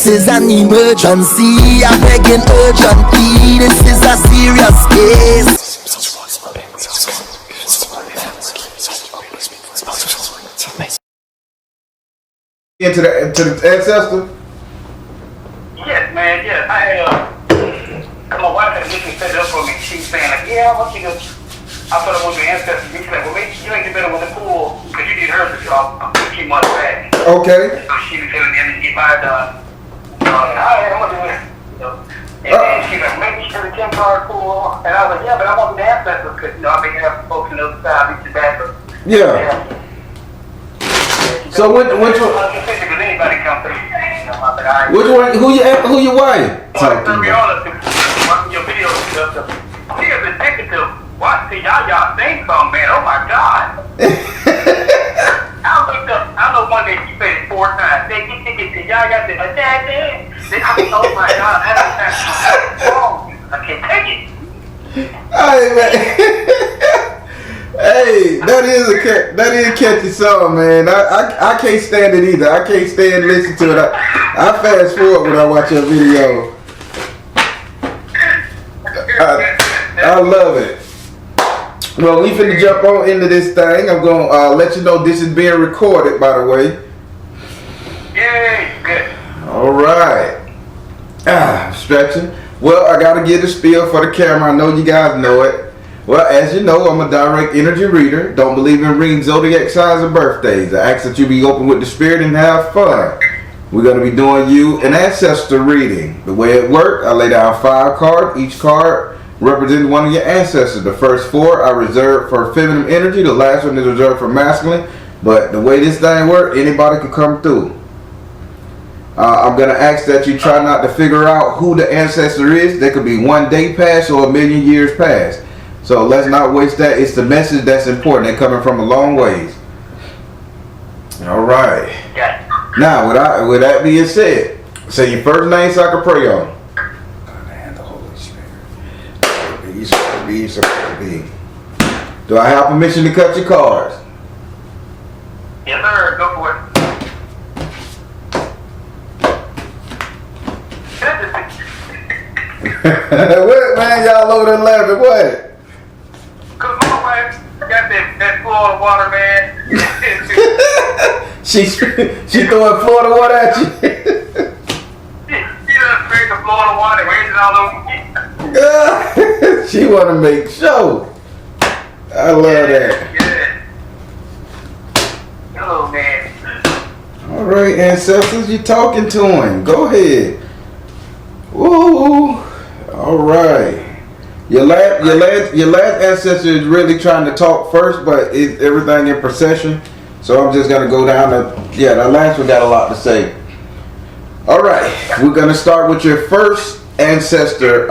is an emergency. I'm begging urgently. This is a serious case. Into the ancestor? Yes, man, yes. My wife had to get me set up for me. She was saying, like, yeah, I want you to, I thought I want your ancestor. She's like, well, maybe you ain't get better with the pool, because you did hers a few months back. Okay. So she was telling me to get mine done. All right, I'm going to do it. And then she was like, maybe you should have 10-card pool. And I was like, yeah, but I want the ancestors, because, I've been having folks on the other side, reaching back. Yeah. So which one? Anybody come through. Which one? Who you wife? To be honest, watching your videos and stuff, she is addicted to watching y'all sing song, man. Oh my God. I know one day she said it 4 times. They get tickets to y'all got the attack there. Oh my God, I can't take it. Hey man. Hey, that is a catchy song, man. I can't stand it either. I can't stand listening to it. I fast forward when I watch your video. I love it. Well, we finna jump on into this thing. I'm gonna let you know this is being recorded, by the way. Yay, good. All right. Stretching. Well, I gotta get a spiel for the camera. I know you guys know it. Well, as you know, I'm a direct energy reader. Don't believe in reading zodiac signs and birthdays. I ask that you be open with the spirit and have fun. We're going to be doing you an ancestor reading. The way it works, I lay down 5 cards. Each card represents one of your ancestors. The first 4 are reserved for feminine energy. The last one is reserved for masculine. But the way this thing works, anybody can come through. I'm going to ask that you try not to figure out who the ancestor is. There could be 1 day past or 1,000,000 years past. So let's not waste that. It's the message that's important. They're coming from a long ways. All right. Yeah. Now, with that being said, say your first name so I can pray on. God and the Holy Spirit. Be. Do I have permission to cut your cards? Yes, sir. Go for it. What, man? Y'all over there laughing? What? Cause my wife got that Florida water, man. she throwing Florida water at you. She done sprayed the Florida water, raised it all over me. She want to make show. I love that. Yeah. Hello, man. All right, ancestors, you're talking to him. Go ahead. Woo. All right. Your last ancestor is really trying to talk first, but it's everything in procession. So I'm just gonna go down to the last one got a lot to say. All right, we're gonna start with your first ancestor.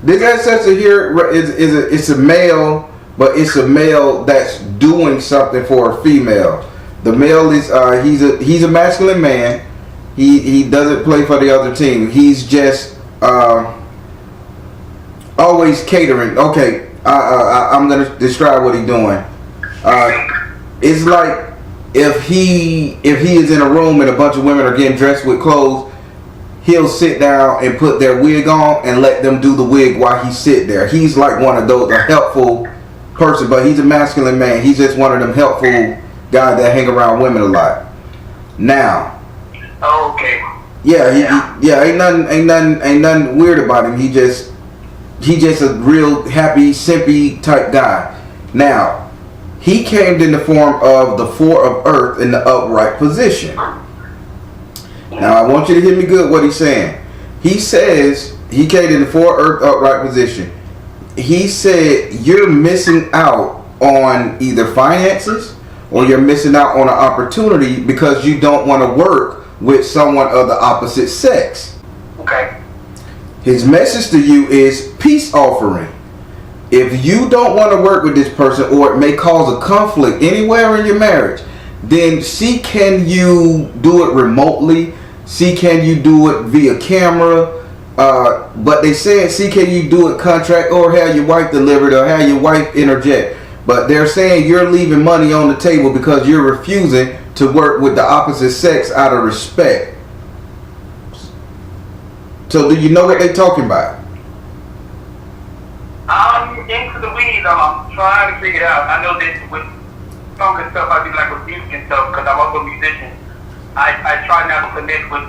This ancestor here it's a male, but it's a male that's doing something for a female. The male is he's a masculine man. He doesn't play for the other team. He's just always catering. Okay, I'm gonna describe what he's doing. It's like if he is in a room and a bunch of women are getting dressed with clothes, he'll sit down and put their wig on and let them do the wig while he sit there. He's like one of those, a helpful person, but he's a masculine man. He's just one of them helpful guys that hang around women a lot. Now, okay. Ain't nothing weird about him. He just a real happy, simpy type guy. Now, he came in the form of the 4 of Earth in the upright position. Now, I want you to hear me good what he's saying. He says he came in the 4 Earth upright position. He said you're missing out on either finances or you're missing out on an opportunity because you don't want to work with someone of the opposite sex. Okay. His message to you is peace offering. If you don't want to work with this person or it may cause a conflict anywhere in your marriage, then see can you do it remotely, see can you do it via camera, but they said see can you do it contract or have your wife delivered or have your wife interject. But they're saying you're leaving money on the table because you're refusing to work with the opposite sex out of respect. So do you know what they talking about? I'm into the weeds. I'm trying to figure it out. I know that with some good stuff I do like with music and stuff because I'm also a musician. I try not to connect with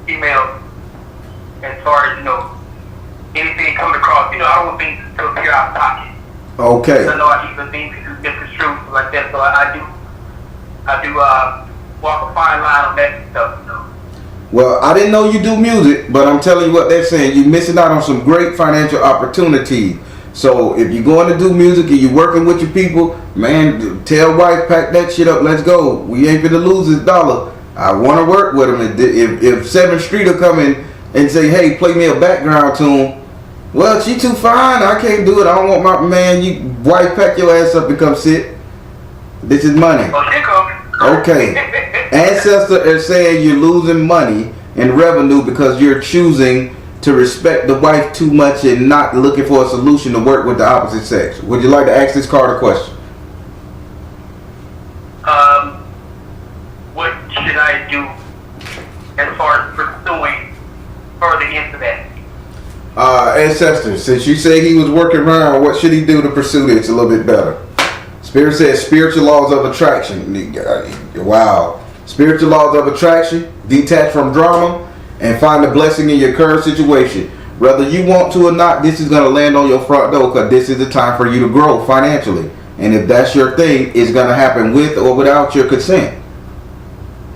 females as far as, anything coming across. I don't want things to appear out of pocket. Okay. I know I even things to get misconstrued like that, so I do walk a fine line on that stuff. Well, I didn't know you do music, but I'm telling you what they're saying. You're missing out on some great financial opportunities. So if you're going to do music and you're working with your people, man, tell wife, pack that shit up, let's go. We ain't gonna lose this dollar. I want to work with them. If 7th Street will come in and say, hey, play me a background tune, well, she too fine. I can't do it. I don't want my man. You wife, pack your ass up and come sit. This is money. Okay. Ancestor is saying you're losing money and revenue because you're choosing to respect the wife too much and not looking for a solution to work with the opposite sex. Would you like to ask this card a question? What should I do as far as pursuing further into that? Ancestor, since you say he was working around, what should he do to pursue this a little bit better? Spirit says spiritual laws of attraction. Wow. Spiritual laws of attraction, detach from drama, and find the blessing in your current situation. Whether you want to or not, this is going to land on your front door because this is the time for you to grow financially. And if that's your thing, it's going to happen with or without your consent.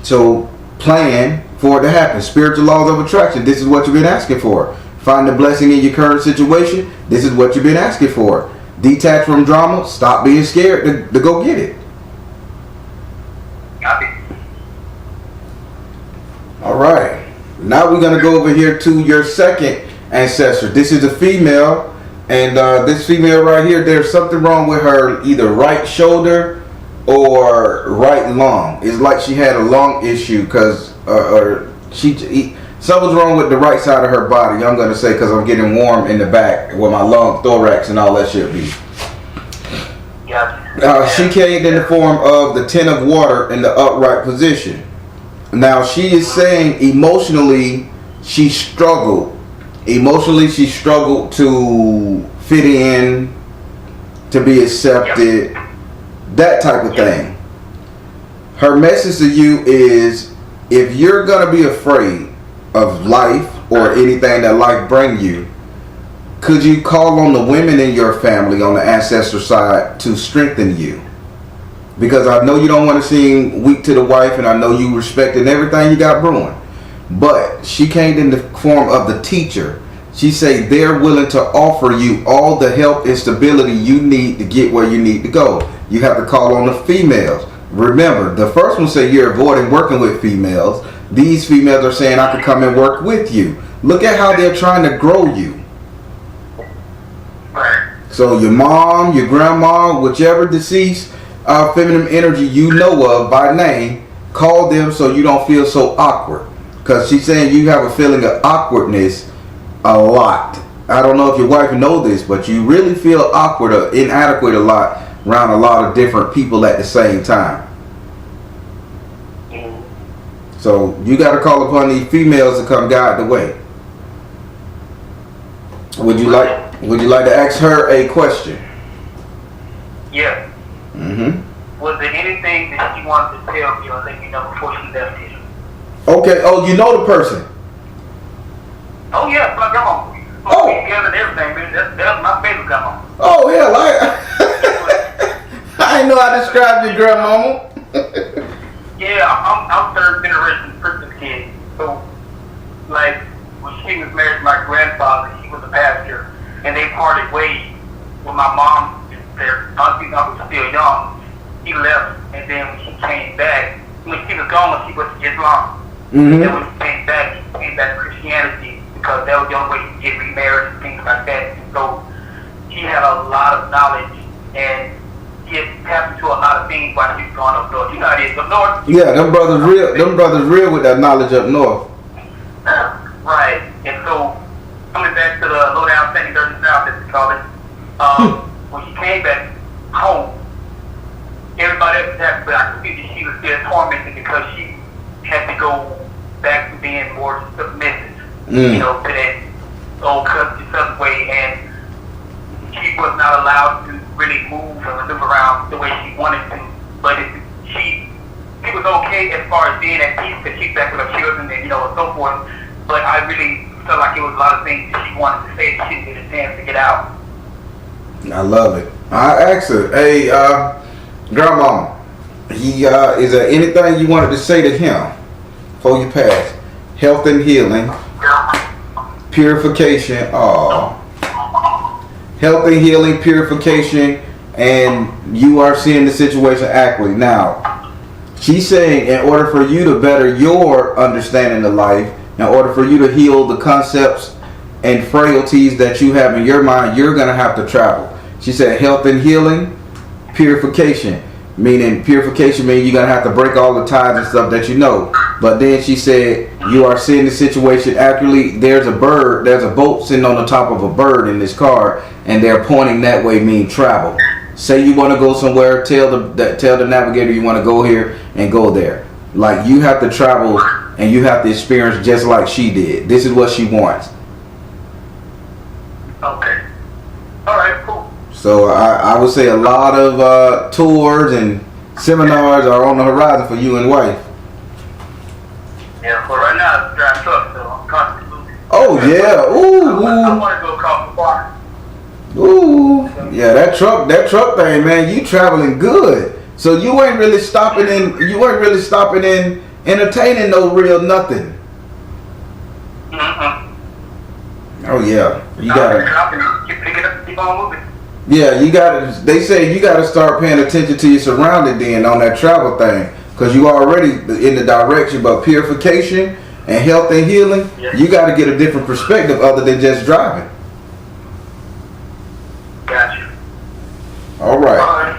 So plan for it to happen. Spiritual laws of attraction, this is what you've been asking for. Find the blessing in your current situation, this is what you've been asking for. Detach from drama, stop being scared to go get it. All right. Now we're going to go over here to your second ancestor. This is a female. And this female right here, there's something wrong with her either right shoulder or right lung. It's like she had a lung issue because something's wrong with the right side of her body. I'm going to say because I'm getting warm in the back where my lung, thorax, and all that should be. She came in the form of the 10 of water in the upright position. Now she is saying emotionally she struggled. Emotionally she struggled to fit in, to be accepted, that type of thing. Her message to you is if you're going to be afraid of life or anything that life brings you, could you call on the women in your family on the ancestor side to strengthen you? Because I know you don't want to seem weak to the wife, and I know you respecting everything you got brewing. But she came in the form of the teacher. She said they're willing to offer you all the help and stability you need to get where you need to go. You have to call on the females. Remember, the first one said you're avoiding working with females. These females are saying I could come and work with you. Look at how they're trying to grow you. So your mom, your grandma, whichever deceased feminine energy you know of by name, call them so you don't feel so awkward. Because she's saying you have a feeling of awkwardness a lot. I don't know if your wife knows this, but you really feel awkward or inadequate a lot around a lot of different people at the same time. So you got to call upon these females to come guide the way. Would you like to ask her a question? Yeah. Mm-hmm. Was there anything that she wanted to tell me or let me know before she left here? Okay. Oh, you know the person? Oh yeah, my grandma. Oh. We together and everything, man. That's my favorite grandma. Oh hell, I didn't know how to describe your grandmama. Yeah, I'm third generation Christian kid. So, like, when she was married to my grandfather, he was a pastor, and they parted ways with my mom. Their auntie was still young. He left, and then when she came back, when she was gone, she went to Islam. Mm-hmm. And when she came back to Christianity because that was the only way she could get remarried and things like that. And so she had a lot of knowledge, and she had tapped into a lot of things while she was going up north. You know how it is up north. Yeah, them brothers real with that knowledge up north. Right. And so coming back to the low down second dirty south, as we call it, when she came back home, everybody else was happy, but I could see that she was still tormented because she had to go back to being more submissive. you know, to that old country subway, and she was not allowed to really move and maneuver around the way she wanted to. But she was okay as far as being at peace because she's back with her children and, you know, and so forth. But I really felt like it was a lot of things that she wanted to say that she didn't get a chance to get out. I love it. I asked her, hey, grandma, is there anything you wanted to say to him before you pass? Health and healing, purification, health and healing, purification, and you are seeing the situation accurately. Now, she's saying in order for you to better your understanding of life, in order for you to heal the concepts and frailties that you have in your mind, you're going to have to travel. She said health and healing, purification. Meaning purification means you're going to have to break all the ties and stuff that you know. But then she said you are seeing the situation accurately. There's a boat sitting on the top of a bird in this car, and they're pointing that way, mean travel. Say you want to go somewhere, tell the navigator you want to go here and go there. Like you have to travel and you have to experience just like she did. This is what she wants. Okay. All right, cool. So I would say a lot of tours and seminars are on the horizon for you and wife. Yeah, for right now, I'm driving truck, so I'm constantly moving. Oh yeah, ooh. I want to go across the bar. Ooh, yeah, that truck thing, man. You traveling good. So you ain't really stopping in entertaining no real nothing. Oh yeah, you gotta. Keep picking up, keep on moving. Yeah, you gotta. They say you gotta start paying attention to your surrounding then on that travel thing, cause you already in the direction. But purification and health and healing, you gotta get a different perspective other than just driving. Gotcha. All right.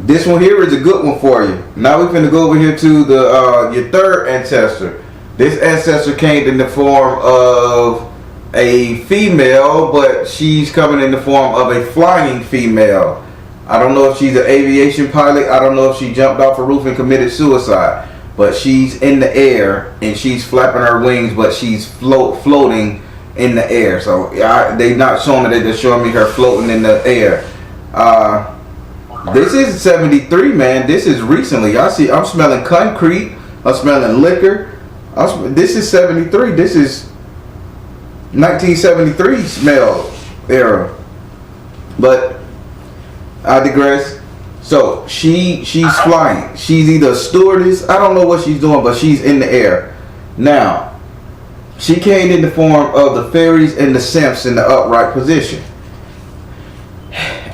This one here is a good one for you. Now we're finna go over here to the your third ancestor. This ancestor came in the form of a female, but she's coming in the form of a flying female. I don't know if she's an aviation pilot. I don't know if she jumped off a roof and committed suicide. But she's in the air and she's flapping her wings, but she's floating in the air. So they not showing me, they're showing me her floating in the air. This is 73, man. This is recently. I'm smelling concrete. I'm smelling liquor. This is 73. This is 1973 smell era. But I digress. So she's flying. She's either a stewardess. I don't know what she's doing, but she's in the air. Now, she came in the form of the fairies and the simps in the upright position.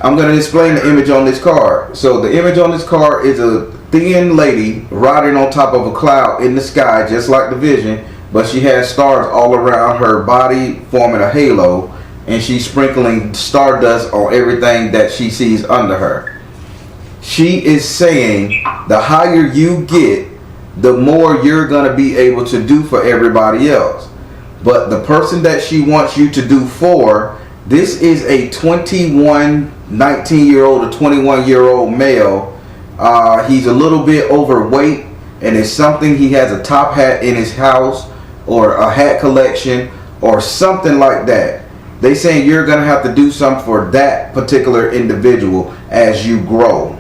I'm going to explain the image on this card. So the image on this card is a thin lady riding on top of a cloud in the sky, just like the vision, but she has stars all around her body forming a halo, and she's sprinkling stardust on everything that she sees under her. She is saying the higher you get, the more you're going to be able to do for everybody else. But the person that she wants you to do for, this is a 19-year-old or 21-year-old male. He's a little bit overweight, and it's something, he has a top hat in his house or a hat collection or something like that. They saying you're going to have to do something for that particular individual as you grow.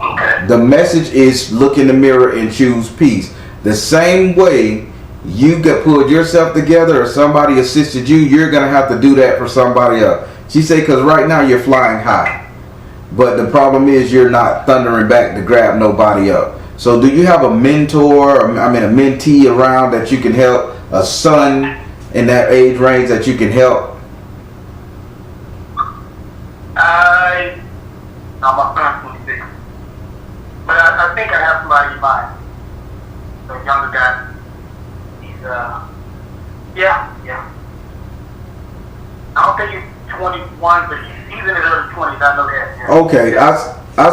Okay. The message is look in the mirror and choose peace. The same way you got pulled yourself together or somebody assisted you, you're going to have to do that for somebody else. She said because right now you're flying high. But the problem is you're not thundering back to grab nobody up. So do you have a mentor, a mentee around that you can help, a son in that age range that you can help? I'm a son 26. But I think I have somebody in mind. A younger guy. He's, yeah. I don't think he's 21, but he's in his early 20s. I know that. Yeah. Okay, I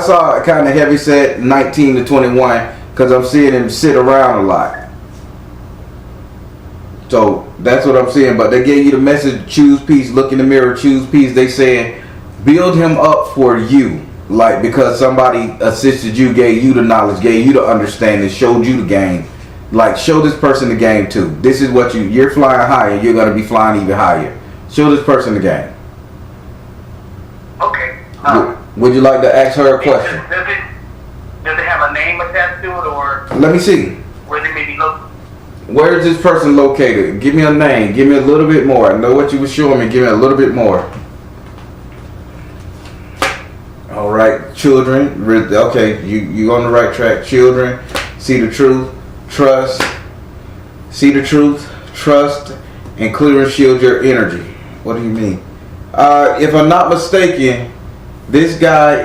saw a kind of heavy set 19 to 21 because I'm seeing him sit around a lot. So that's what I'm seeing. But they gave you the message: choose peace. Look in the mirror, choose peace. They saying build him up for you, like because somebody assisted you, gave you the knowledge, gave you the understanding, showed you the game. Like, show this person the game too. This is what you're flying higher. You're gonna be flying even higher. Show this person the game. Okay. Would you like to ask her a question? Does it have a name attached to it, or? Let me see. Where they may be located? Where is this person located? Give me a name. Give me a little bit more. I know what you were showing me. Give me a little bit more. All right, children. Okay, you on the right track. Children, see the truth, trust. See the truth, trust, and clear and shield your energy. What do you mean? If I'm not mistaken, this guy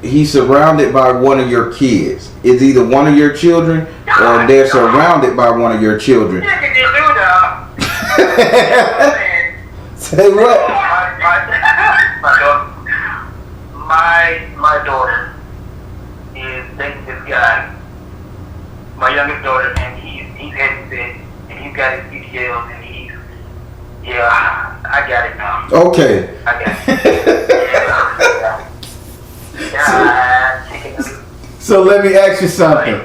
he's surrounded by one of your kids. It's either one of your children or they're surrounded by one of your children. Say what? My daughter is dating this guy, my youngest daughter, and he's heavy set, and he's got his CDLs, and I got it now. Okay. I got it. So let me ask you something.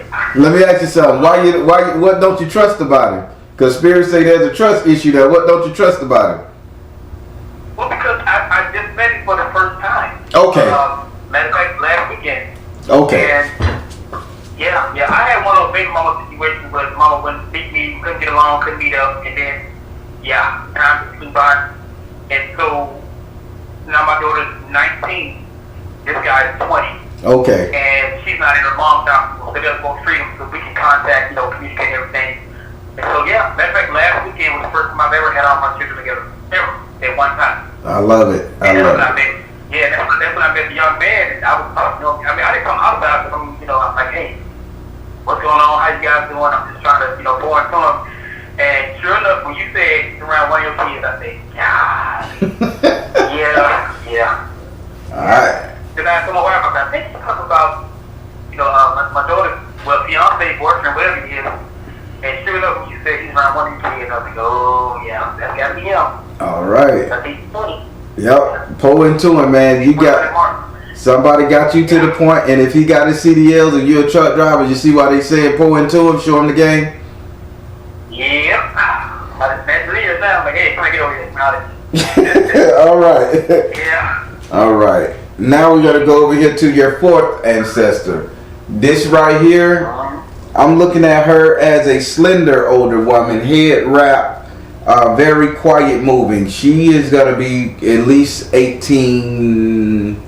What don't you trust about him? Because spirits say there's a trust issue there. What don't you trust about him? Well, because I just met him for the first time. Okay. Matter of fact, last weekend. Okay. And I had one of those baby mama situations where mama wouldn't speak me, couldn't get along, couldn't meet up, and then time flew by. And so now my daughter's 19. This guy is 20. Okay. And she's not in her mom's house, so they got more freedom so we can contact, communicate everything. And so matter of fact, last weekend was the first time I've ever had all my children together. Ever. At one time. I love it. That's when I met the young man, and I didn't come out about it, I'm like, hey, what's going on? How you guys doing? I'm just trying to, pour into him. And sure enough, when you said around one of your kids, I said, God. yeah. All right. Then I told my wife, I think you're talking about, my daughter's, fiance, boyfriend, whatever he is. And sure enough, when you said he's around one of your kids, I was like, oh, yeah, that's got to be him. All right. That's he's 20. Yep. Pull into him, man. Somebody got you to the point, and if he got his CDLs and you're a truck driver, you see why they say pull into him, show him the game? Yep. That's real now. I'm like, hey, can I get over here? All right. Yeah. All right. Now we got to go over here to your fourth ancestor. This right here, I'm looking at her as a slender older woman, head wrapped, very quiet moving. She is going to be at least 18.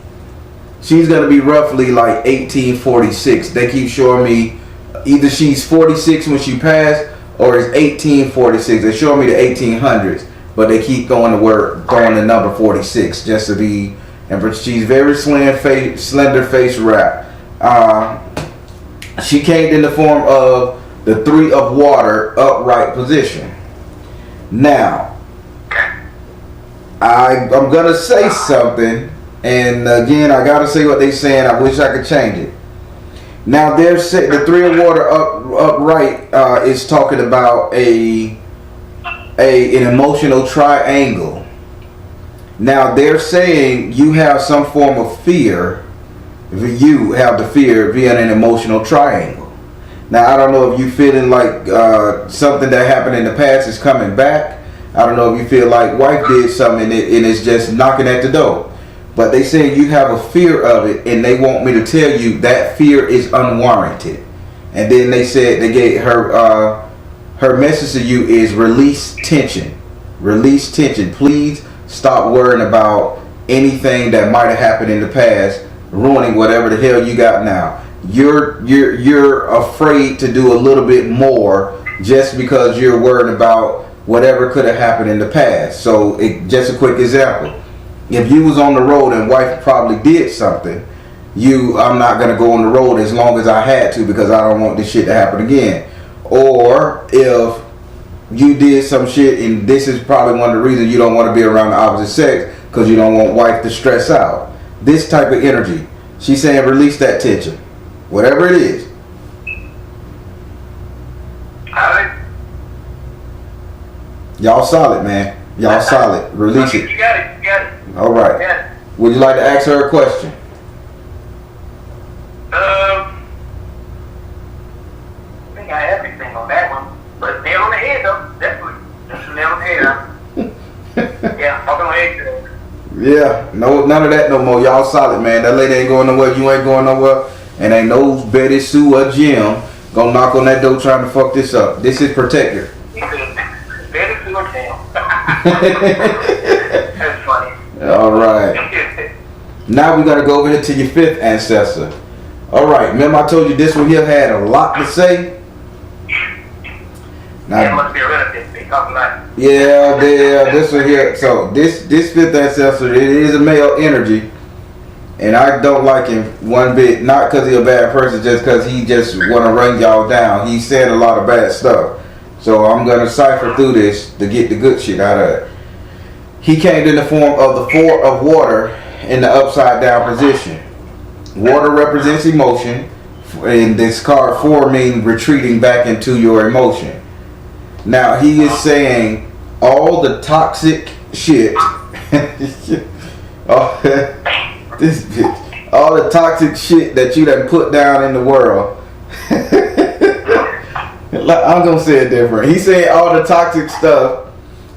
She's going to be roughly like 1846. They keep showing me either she's 46 when she passed or it's 1846. They're showing me the 1800s, but they keep going the number 46 just to be. And she's very slender face wrap. She came in the form of the 3 of water upright position. Now, I'm gonna say something, and again, I gotta say what they saying. I wish I could change it. Now, the 3 of water upright is talking about an emotional triangle. Now, they're saying you have some form of fear. You have the fear via an emotional triangle. Now, I don't know if you feeling like something that happened in the past is coming back. I don't know if you feel like wife did something and it's just knocking at the door. But they say you have a fear of it, and they want me to tell you that fear is unwarranted. And then they said they gave her her message to you is release tension. Release tension. Please stop worrying about anything that might have happened in the past, ruining whatever the hell you got now. You're afraid to do a little bit more just because you're worried about whatever could have happened in the past. So just a quick example. If you was on the road and wife probably did something, I'm not going to go on the road as long as I had to because I don't want this shit to happen again. Or if you did some shit, and this is probably one of the reasons you don't want to be around the opposite sex because you don't want wife to stress out. This type of energy. She's saying release that tension. Whatever it is. Y'all solid, man. Y'all solid. Release it. You got it. All right. Would you like to ask her a question? I think I have everything on that one. Yeah, no, none of that no more. Y'all solid, man. That lady ain't going nowhere. You ain't going nowhere. And ain't no Betty Sue or Jim gonna knock on that door trying to fuck this up. This is protector. Betty Sue or Jim. That's funny. All right. Now we gotta go over here to your fifth ancestor. All right. Remember I told you this one here had a lot to say. Now, it must be a relative. They talk about. Yeah, this one here. So this fifth ancestor, it is a male energy, and I don't like him one bit. Not because he's a bad person, just because he just want to run y'all down. He's saying a lot of bad stuff. So I'm gonna cipher through this to get the good shit out of it. He came in the form of the Four of Water in the upside down position. Water represents emotion, and this card 4 means retreating back into your emotion. Now he is saying all the toxic shit, all the toxic shit that you done put down in the world. I'm gonna say it different. He's saying all the toxic stuff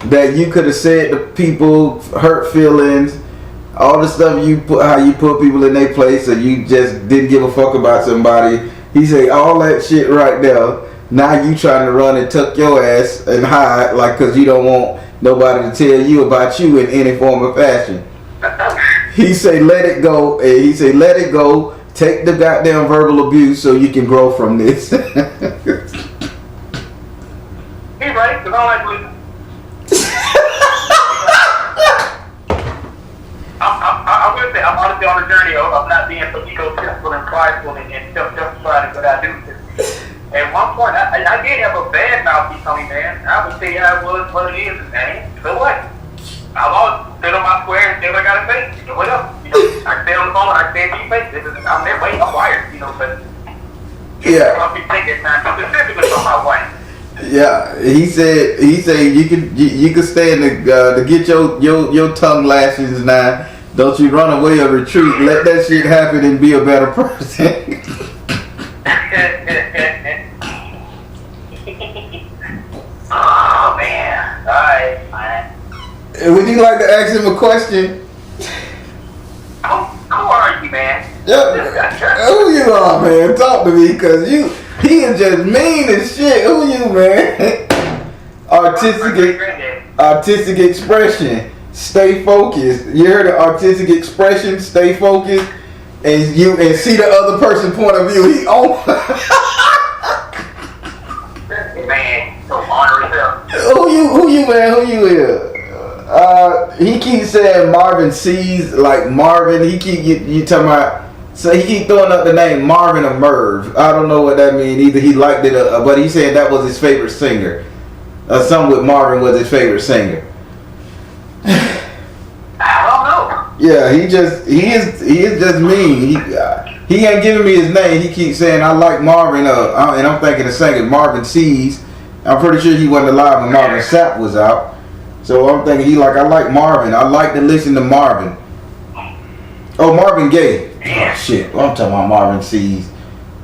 that you could have said to people, hurt feelings, all the stuff you put, how you put people in their place, or you just didn't give a fuck about somebody. He say all that shit right there. Now you trying to run and tuck your ass and hide, like, cause you don't want nobody to tell you about you in any form or fashion. He say let it go, and he say let it go. Take the goddamn verbal abuse so you can grow from this. He's right, cause I don't like losing. I would say I'm honestly on a journey of not being so egotistical and prideful and self-justified in what I do. At one point, I did have a bad mouth become me, man. I would say how it was, what it is, man. So what? I've always stood on my square and said what I gotta say. You know, what else? You know, I stay on the phone, I stay in your face. I'm that way, I'm wired, you know, but yeah. I'll be taking time specifically from my wife. Yeah, he said you can stand to get your tongue lashes now. Don't you run away or retreat. Let that shit happen and be a better person. Oh man. Alright, man. Would you like to ask him a question? Who are you, man? Yeah. Who you are, man? Talk to me, cause he is just mean as shit. Who you, man? Artistic expression. Stay focused. You heard the artistic expression? Stay focused, and see the other person's point of view. He on. Man, so honor yourself. Who you, man? Who you is? He keeps saying Marvin sees, like Marvin. He keep you talking about. So he keep throwing up the name Marvin or Merv. I don't know what that means. Either he liked it, but he said that was his favorite singer. Something with Marvin was his favorite singer. I don't know. Yeah, he is just mean. He ain't giving me his name. He keeps saying I like Marvin, and I'm thinking the singer Marvin Sees. I'm pretty sure he wasn't alive when Marvin Sapp was out. So I'm thinking I like Marvin. I like to listen to Marvin. Oh, Marvin Gaye. Oh shit, well, I'm talking about Marvin Sees.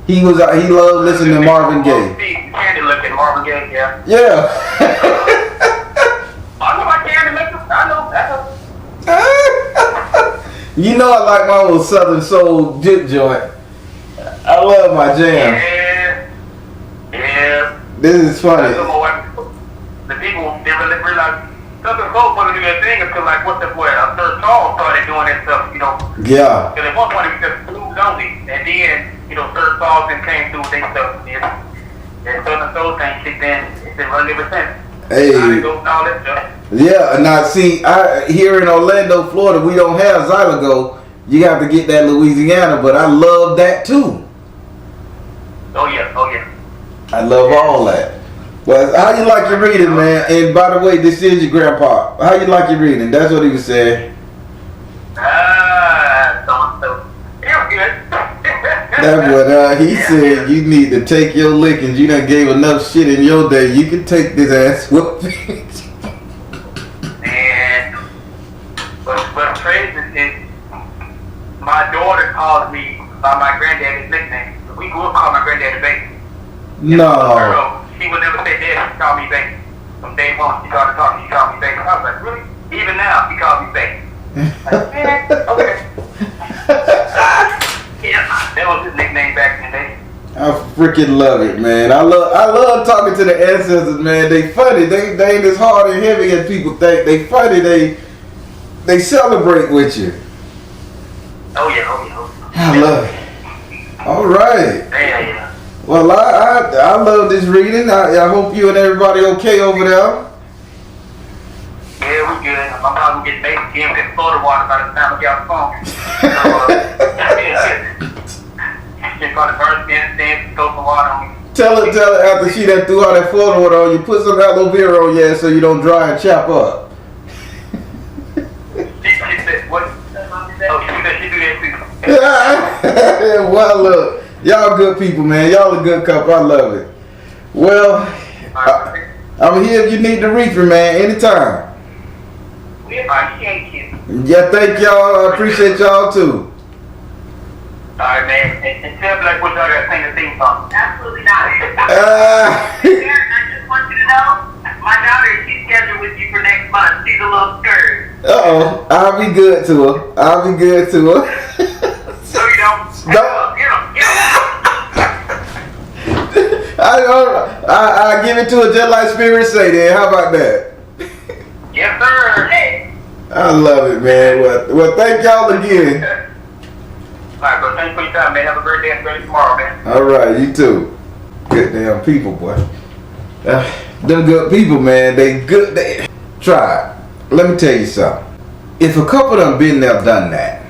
He loved listening to Marvin Gaye. Candy looking Marvin Gaye, yeah. Yeah. I know my candy looking. I know. You know I like my old Southern Soul dip joint. I love my jam. Yeah. This is funny. The people didn't really realize Southern Soul wasn't doing that thing until like S.O.L started doing that stuff, you know. Yeah. Because at one point it was just blues only, and then S.O.L then came through with their stuff. And Southern Soul thing kicked in. It's been running ever since. Hey. All that stuff. Yeah, now see, here in Orlando, Florida, we don't have Zylago. You have to get that Louisiana, but I love that too. Oh yeah. I love all that. Well, how you like your reading, man? And by the way, this is your grandpa. How you like your reading? That's what he was saying. So it was good. That's what he said. You need to take your lickings. You done gave enough shit in your day. You can take this ass whooping. And what's crazy is my daughter calls me by my granddaddy's nickname. We grew up calling my granddaddy baby. No. She would never say dad, she called me baby. From day one, she started talking, she called me baby. I was like, really? Even now, he calls me baby. Like, man, okay. Yeah, that was his nickname back in the day. I freaking love it, man. I love talking to the ancestors, man. They funny. They ain't as hard and heavy as people think. They funny. They celebrate with you. Oh yeah. I love it. All right. Yeah. Well, I love this reading. I hope you and everybody okay over there. Yeah, we good. I'm about to get made again with Florida water by the time we get off the phone. So, just got to burn stand, throw some water on me. Tell her after she done threw all that Florida water on you, put some aloe vera on you so you don't dry and chop up. She said, what? Oh, she do that too. Well, look, y'all good people, man. Y'all a good couple. I love it. Well, I'm here if you need the reefer, man. Anytime. We appreciate you. Yeah, thank y'all. I appreciate y'all too. Alright, man. And tell me like what y'all got to sing the theme song. Absolutely not. Darren, I just want you to know, my daughter, she's scheduled with you for next month. She's a little scared. Uh-oh. I'll be good to her. So you don't. Get him. I give it to her just like Spirit say then. How about that? Yes, sir. Hey. I love it, man. Well, thank y'all again. Alright, bro. Thanks for your time, man. Have a great day and great tomorrow, man. All right, you too. Good damn people, boy. Them good people, man. They good. They try it. Let me tell you something. If a couple done been there, done that,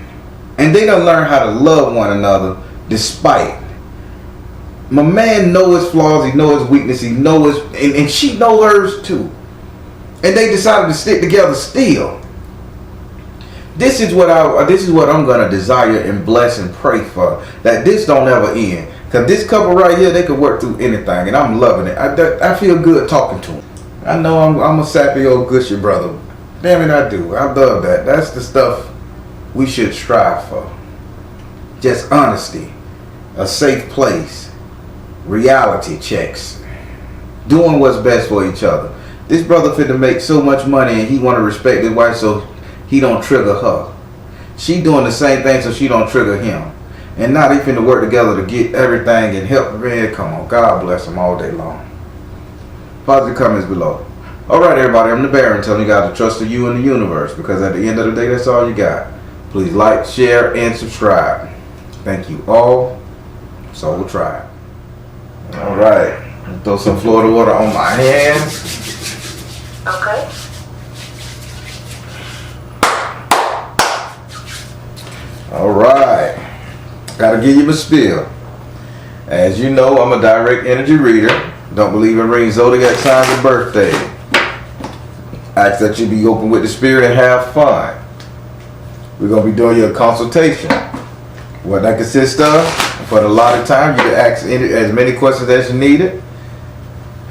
and they done learn how to love one another despite. My man know his flaws, he know his weakness, he know his, and she know hers too. And they decided to stick together still. This is what I'm gonna desire and bless and pray for, that this don't ever end. Cause this couple right here, they could work through anything, and I'm loving it. I feel good talking to them. I know I'm a sappy old gushy brother. Damn it, I do. I love that. That's the stuff we should strive for. Just honesty, a safe place, reality checks, doing what's best for each other. This brother finna make so much money and he want to respect his wife so he don't trigger her. She doing the same thing so she don't trigger him. And now they finna work together to get everything and help. Man, come on. God bless them all day long. Positive comments below. Alright everybody, I'm the Baron telling you guys to trust in you and the universe, because at the end of the day, that's all you got. Please like, share, and subscribe. Thank you all. S.O.L Tribe. Alright. Throw some Florida water on my hands. Okay. Alright. Gotta give you my spiel. As you know, I'm a direct energy reader. Don't believe in ring zodiac signs and birthday. Ask that you be open with the spirit and have fun. We're going to be doing your consultation. What that consists of, for the allotted time, you can ask as many questions as you need it.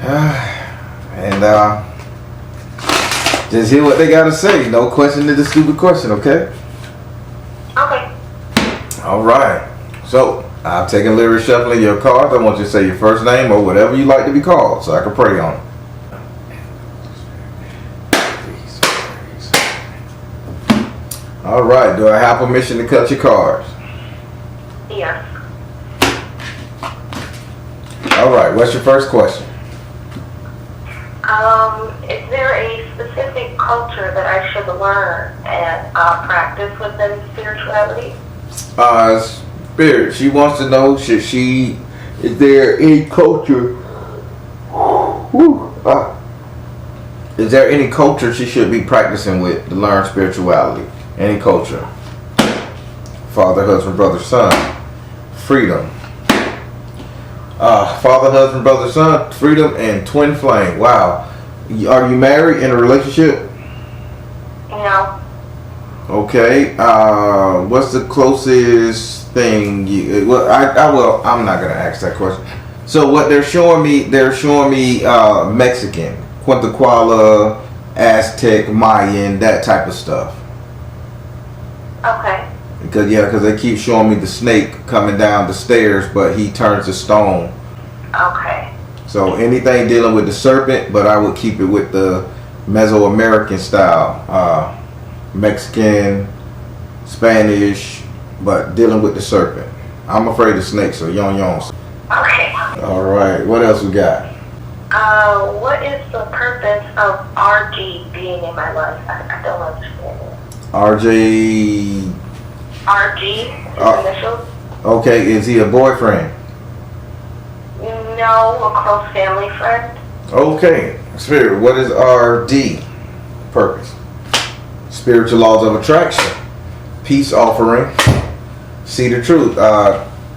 And just hear what they got to say. No question is a stupid question, okay? Okay. All right. So, I'm taking lyric shuffling your cards. I want you to say your first name or whatever you like to be called so I can pray on it. All right. Do I have permission to cut your cards? Yes. All right. What's your first question? Is there a specific culture that I should learn and practice within spirituality? Spirit. She wants to know, is there any culture? Is there any culture she should be practicing with to learn spirituality? Any culture? Father, husband, brother, son. Freedom. Father, husband, brother, son. Freedom and twin flame. Wow. Are you married in a relationship? No. Okay. What's the closest thing you? Well, I'm not gonna ask that question. So what they're showing me Mexican, Cuantacuala, Aztec, Mayan, that type of stuff. Okay. Because they keep showing me the snake coming down the stairs, but he turns to stone. Okay. So anything dealing with the serpent, but I would keep it with the Mesoamerican style, Mexican, Spanish, but dealing with the serpent. I'm afraid of snakes, so yon. Okay. All right, what else we got? What is the purpose of RG being in my life? I don't understand it. RJ. RG, initials? Okay, is he a boyfriend? No, a close family friend. Okay, Spirit, what is RD? Purpose. Spiritual laws of attraction. Peace offering. See the truth.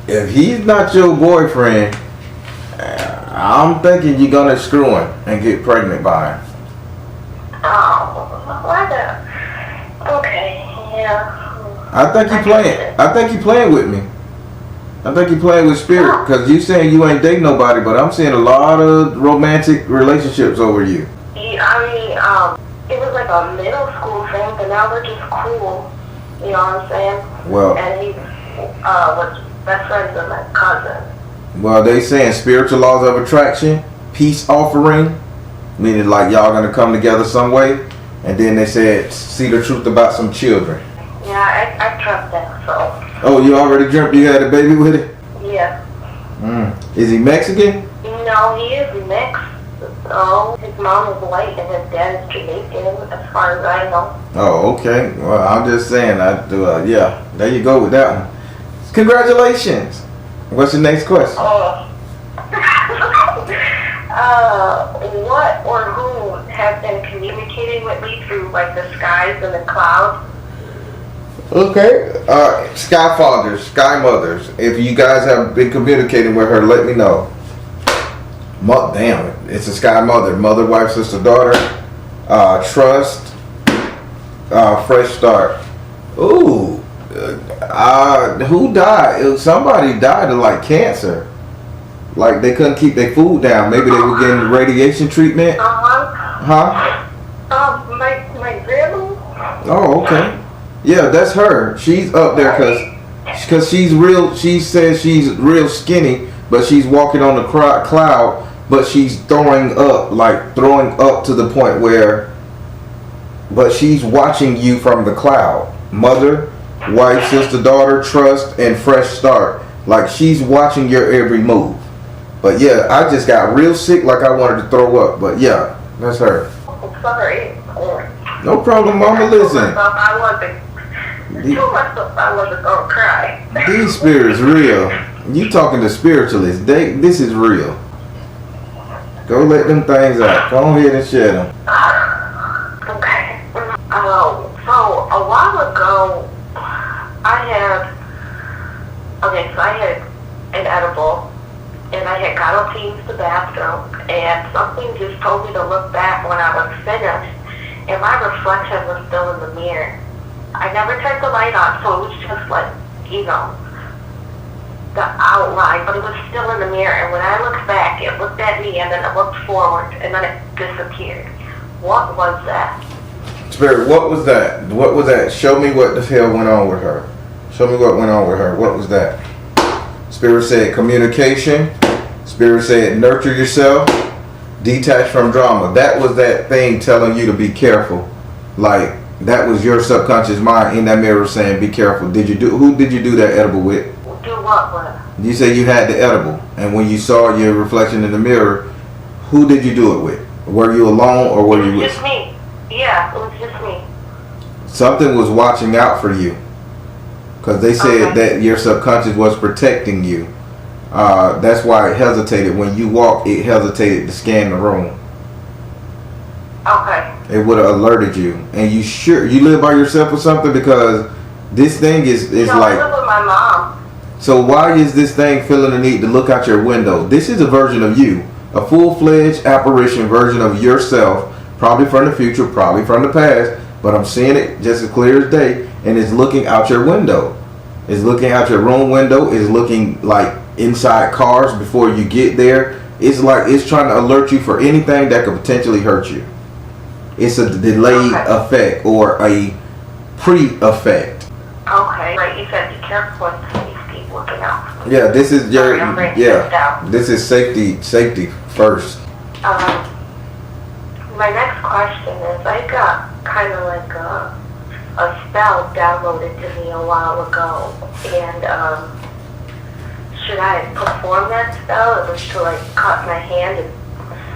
If he's not your boyfriend, I'm thinking you're gonna screw him and get pregnant by him. Oh, why the? Okay, yeah. I think you playing with me. I think you playing with spirit, because you saying you ain't dating nobody, but I'm seeing a lot of romantic relationships over you. Yeah, I mean, it was like a middle school thing, but now we're just cool. You know what I'm saying? Well, and he was best friends with my cousin. Well, they saying spiritual laws of attraction, peace offering, meaning like y'all gonna come together some way, and then they said see the truth about some children. Yeah, I trust that. So. Oh, you already dreamt you had a baby with it? Yeah. Is he Mexican? No, he is mixed. So his mom is white and his dad is Jamaican, as far as I know. Oh, okay. Well, I'm just saying. Yeah, there you go with that one. Congratulations. What's your next question? What or who has been communicating with me through like the skies and the clouds? Okay. Sky fathers, sky mothers. If you guys have been communicating with her, let me know. Damn, it's a sky mother. Mother, wife, sister, daughter. Trust. Fresh start. Ooh. Who died? Somebody died of like cancer. Like they couldn't keep their food down. Maybe they were getting radiation treatment. Huh? My grandma. Oh, okay. Yeah, that's her. She's up there because she's real. She says she's real skinny, but she's walking on the cloud. But she's throwing up to the point where. But she's watching you from the cloud. Mother, wife, sister, daughter, trust, and fresh start. Like she's watching your every move. But yeah, I just got real sick, like I wanted to throw up. But yeah, that's her. Sorry. No problem, Mama. Listen. I wasn't gonna cry. These spirits real. You talking to spiritualists. This is real. Go let them things out. Go ahead and share them. Okay. So a while ago, I had an edible, and I had got up to use the bathroom, and something just told me to look back when I was finished, and my reflection was still in the mirror. I never turned the light on, so it was just like, the outline, but it was still in the mirror, and when I looked back, it looked at me, and then it looked forward, and then it disappeared. What was that? Spirit, what was that? What was that? Show me what the hell went on with her. Show me what went on with her. What was that? Spirit said communication. Spirit said nurture yourself. Detach from drama. That was that thing telling you to be careful. Like, that was your subconscious mind in that mirror saying be careful. Who did you do that edible with? Do what with? You said you had the edible, and when you saw your reflection in the mirror, who did you do it with? Were you alone or were you with? Just me. Yeah, it was just me. Something was watching out for you, because they said that your subconscious was protecting you. That's why it hesitated when you walked. It hesitated to scan the room. Okay. It would have alerted you. And you live by yourself or something? Because this thing is no, like. I live with my mom. So why is this thing feeling the need to look out your window? This is a version of you, a full-fledged apparition version of yourself, probably from the future, probably from the past. But I'm seeing it just as clear as day, and it's looking out your window. It's looking out your room window. It's looking like inside cars before you get there. It's like it's trying to alert you for anything that could potentially hurt you. It's a delayed effect or a pre-effect. Okay. Right, you said be careful with safety looking out. Yeah, this is your This is safety first. My my next question is, I got kind of like a spell downloaded to me a while ago, and should I perform that spell? It was to like cut my hand and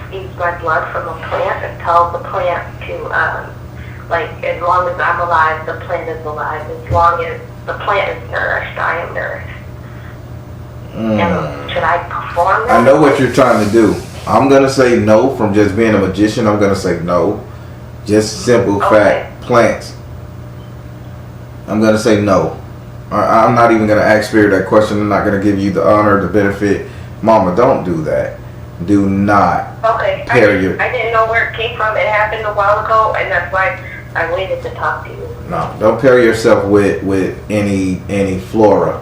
squeeze my blood from a plant and tell the plant to like, as long as I'm alive, the plant is alive. As long as the plant is nourished, I am nourished. And should I perform that? I know what you're trying to do. I'm going to say no. From just being a magician, I'm going to say no. Just simple fact. Plants. I'm going to say no. I'm not even going to ask Spirit that question. I'm not going to give you the honor, the benefit. Mama, don't do that. Do not. Okay. I didn't know where it came from. It happened a while ago, and that's why I waited to talk to you. No, don't pair yourself with any flora.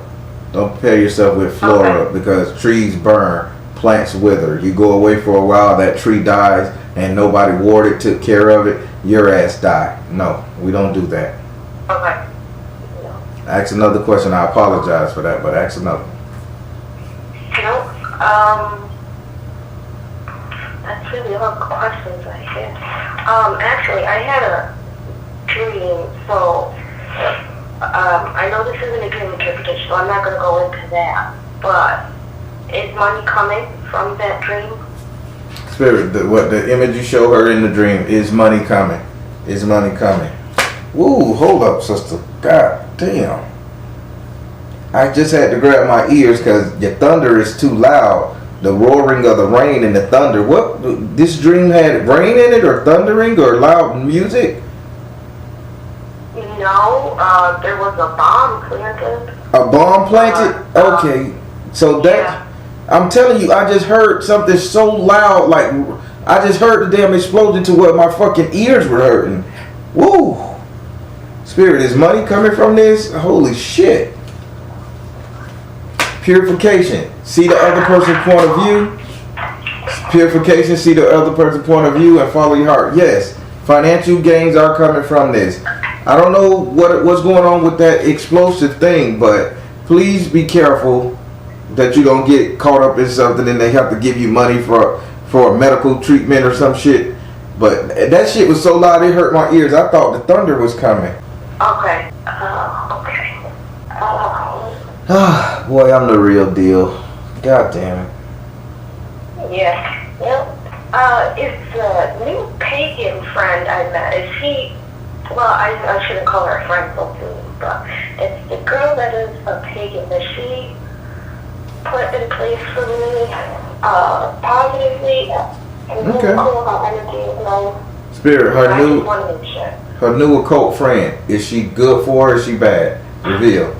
Don't pair yourself with flora, because trees burn, plants wither. You go away for a while, that tree dies, and nobody watered, took care of it, your ass die. No, we don't do that. Okay. No. Ask another question. I apologize for that, but ask another. No. That's really all the questions I had. Actually, I had a dream, so I know this isn't a dream interpretation, so I'm not going to go into that, but is money coming from that dream? Spirit, the image you show her in the dream, is money coming? Is money coming? Woo, hold up, sister. God damn. I just had to grab my ears because your thunder is too loud. The roaring of the rain and the thunder. What? This dream had rain in it, or thundering, or loud music? No, there was a bomb planted. A bomb planted? Okay. So that, yeah. I'm telling you, I just heard something so loud, like, I just heard the damn explosion to where my fucking ears were hurting. Woo! Spirit, is money coming from this? Holy shit. Purification. See the other person's point of view. Purification, see the other person's point of view and follow your heart. Yes, financial gains are coming from this. I don't know what's going on with that explosive thing, but please be careful that you don't get caught up in something and they have to give you money for a medical treatment or some shit. But that shit was so loud it hurt my ears. I thought the thunder was coming. Okay. Boy, I'm the real deal. God damn it. Yeah. Well, it's a new pagan friend I met. Is he? Well, I shouldn't call her a friend so soon, but it's the girl that is a pagan. That she put in place for me positively. Okay. Cool how energy is low. Spirit, I just want to make sure. her new occult friend, is she good for her or is she bad? Reveal.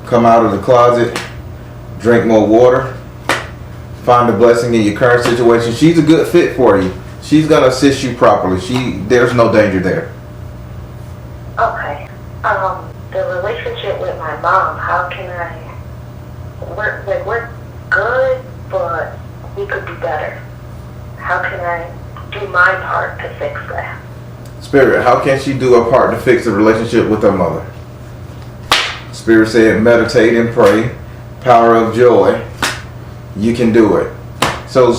Come out of the closet, drink more water, find a blessing in your current situation. She's a good fit for you. She's gonna assist you properly. There's no danger there. Okay. The relationship with my mom, how can I, we're good, but we could be better. How can I do my part to fix that? Spirit, how can she do her part to fix the relationship with her mother? Spirit said, meditate and pray. Power of joy. You can do it. So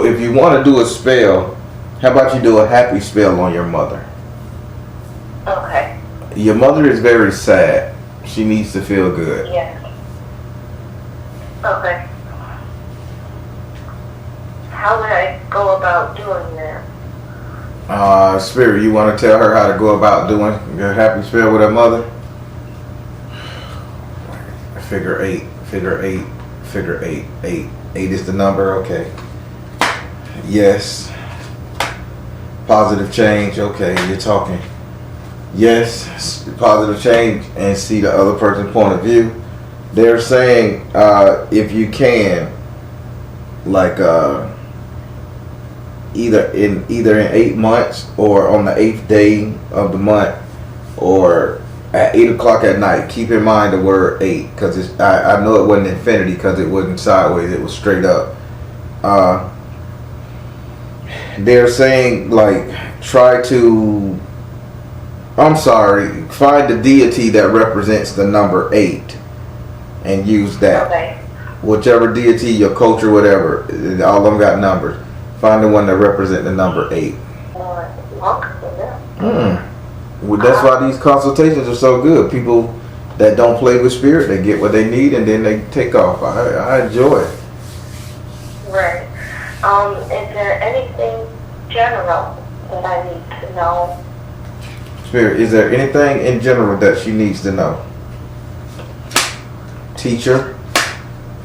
if you want to do a spell, how about you do a happy spell on your mother? Okay. Your mother is very sad. She needs to feel good. Yeah. Okay. How would I go about doing that? Spirit, you want to tell her how to go about doing a happy spell with her mother? Figure 8. Figure 8. Figure 8. 8. 8 is the number. Okay. Yes. Positive change. Okay, you're talking. Yes, positive change, and see the other person's point of view. They're saying if you can, like either in 8 months or on the 8th day of the month or at 8 o'clock at night. Keep in mind the word 8 because I know it wasn't infinity because it wasn't sideways, it was straight up. They're saying like find the deity that represents the number 8 and use that. Okay. Whichever deity, your culture, whatever, all of them got numbers. Find the one that represents the number 8. Alright. longer than that. Well, that's why these consultations are so good. People that don't play with spirit, they get what they need and then they take off. I enjoy it. Right. Is there anything general that I need to know? Spirit, is there anything in general that she needs to know? Teacher,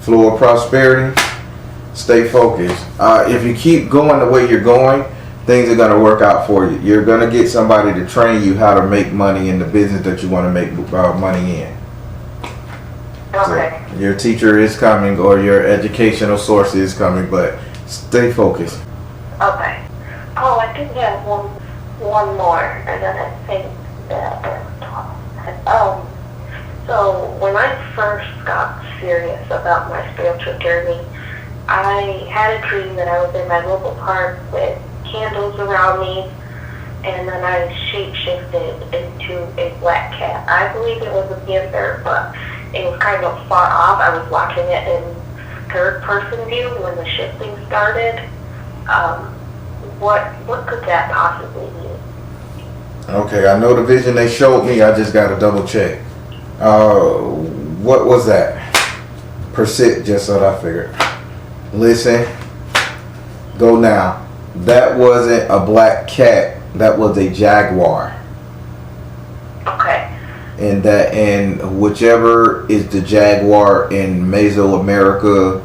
flow of prosperity, stay focused. If you keep going the way you're going, things are going to work out for you. You're going to get somebody to train you how to make money in the business that you want to make money in. Okay. So your teacher is coming or your educational source is coming, but stay focused. Okay. Oh, I think have one more, and then I think that so when I first got serious about my spiritual journey, I had a dream that I was in my local park with candles around me, and then I shape-shifted into a black cat. I believe it was a panther, but it was kind of far off. I was watching it in third-person view when the shifting started. What could that possibly mean? Okay, I know the vision they showed me. I just got to double check. What was that? Persit, just so that I figured. Listen, go now. That wasn't a black cat. That was a jaguar. Okay. And whichever is the jaguar in Mesoamerica,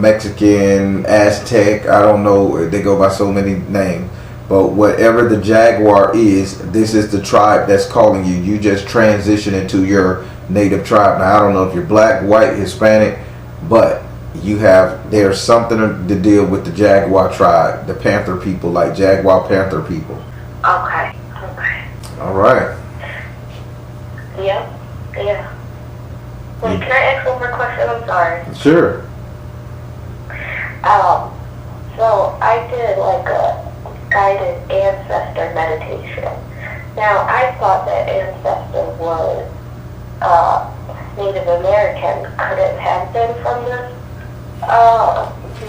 Mexican, Aztec, I don't know. They go by so many names. But whatever the jaguar is, this is the tribe that's calling you. You just transition into your native tribe. Now, I don't know if you're black, white, Hispanic, but there's something to deal with the jaguar tribe, the panther people, like jaguar panther people. Okay. All right. Yeah. Wait, can I ask one more question? I'm sorry. Sure. So I did like a guided ancestor meditation. Now, I thought that ancestor was Native American. Could it have been from this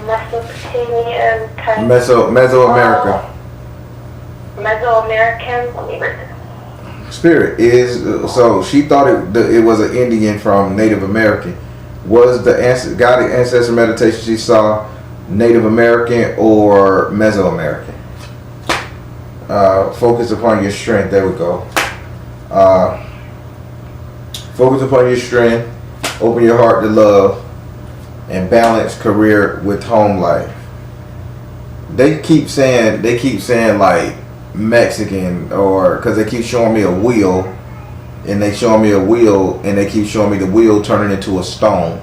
Mesopotamian kind Mesoamerica. Mesoamerican? Spirit is, so she thought it was an Indian from Native American. Was the guided ancestor meditation she saw Native American or Mesoamerican? Focus upon your strength. There we go. Focus upon your strength. Open your heart to love. And balance career with home life. They keep saying like Mexican, or because they keep showing me a wheel, and they show me a wheel, and they keep showing me the wheel turning into a stone,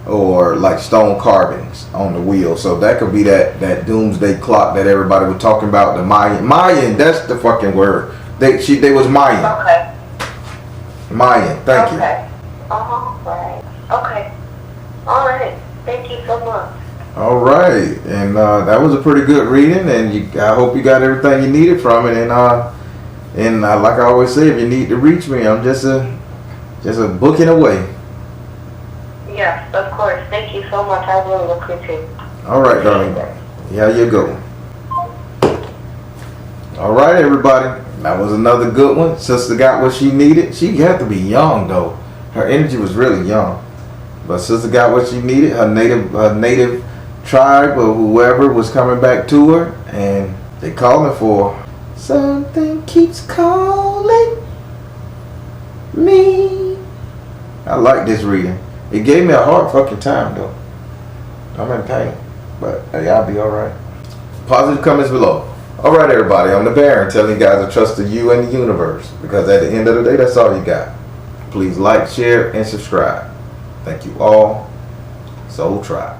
or like stone carvings on the wheel. So that could be that doomsday clock that everybody was talking about. The Mayan, that's the fucking word. They was Mayan. Okay. Mayan. Thank you. Okay. Right. Okay. All right. Thank you so much. All right, and that was a pretty good reading, and I hope you got everything you needed from it. And like I always say, if you need to reach me, I'm just a booking away. Yes, of course. Thank you so much. I really appreciate it. All right, darling. Yeah, you go. All right, everybody. That was another good one. Sister got what she needed. She had to be young though. Her energy was really young, but sister got what she needed. Her native tribe or whoever was coming back to her, and they calling for her. Something keeps calling me. I like this reading. It gave me a hard fucking time though. I'm in pain, but hey, I'll be all right. Positive comments below. All right, everybody. I'm the Baron, telling you guys to trust in you and the universe, because at the end of the day, that's all you got. Please like, share, and subscribe. Thank you all. S.O.L Tribe.